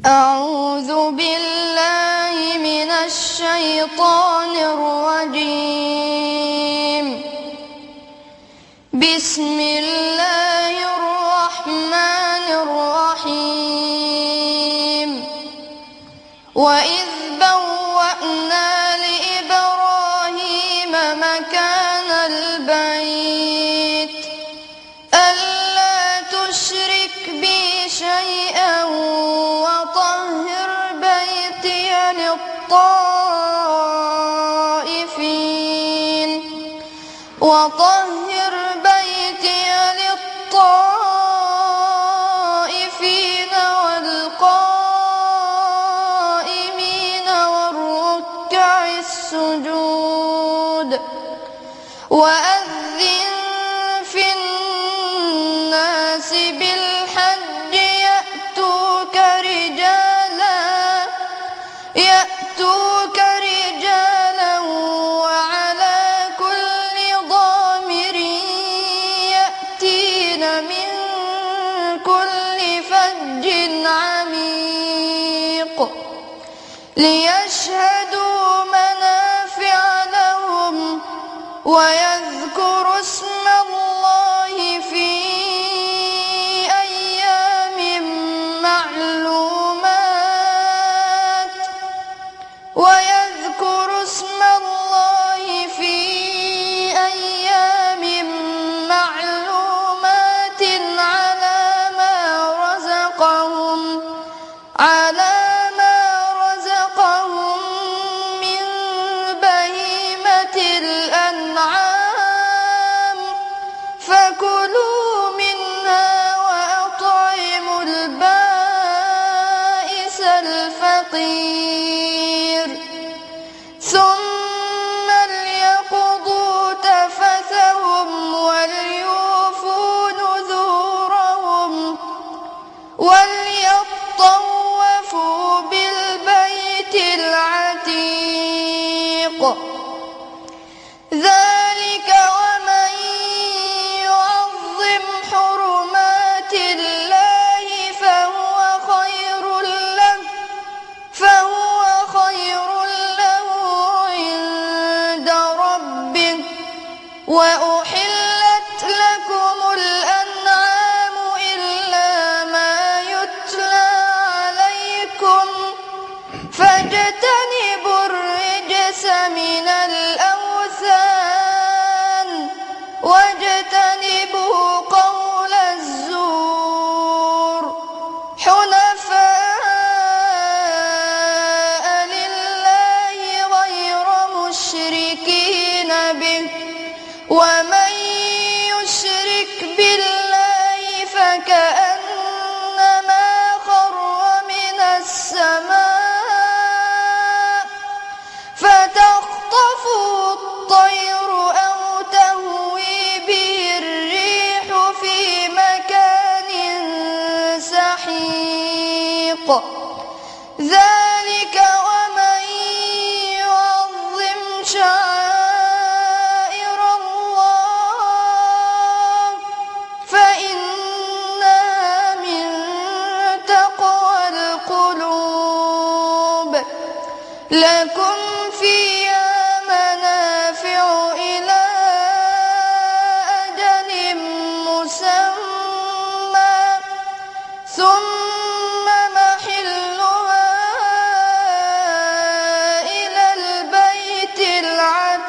أعوذ بالله من الشيطان الرجيم. بسم الله الرحمن الرحيم. وإذ بوأنا لإبراهيم مكان البيت ألا تشرك بي شيئا وطهر بيتي للطائفين والقائمين والركع السجود. وأذن في الناس بالحج يأتوك رجالا وعلى كل ضامر يأتين من كل فج عميق ليشهدوا منافع لهم ويذكروا اسم الله في أيام معلومات على ما رزقهم من بهيمة الأنعام فكلوا منها وأطعموا البائس الفقير ثم ليقضوا تفثهم وليوفوا نذورهم وليطوفوا بالبيت العتيق. ذلك ومن يعظم حرمات الله فهو خير له عند ربه. وأحلت لكم الأنعام إلا ما يتلى عليكم فاجتنبوا الرجس من الأوثان واجتنبوا قول الزور حنفاء لله غير مشركين به. ومن يشرك بالله فكأنما خر من السماء فتخطفه الطير أو تهوي به الريح في مكان سحيق. ذلك ومن يعظم شعائر الله فإنها من تقوى القلوب. لكم فيها منافع إلى أجل مسمى ثم محلها إلى البيت العتيق.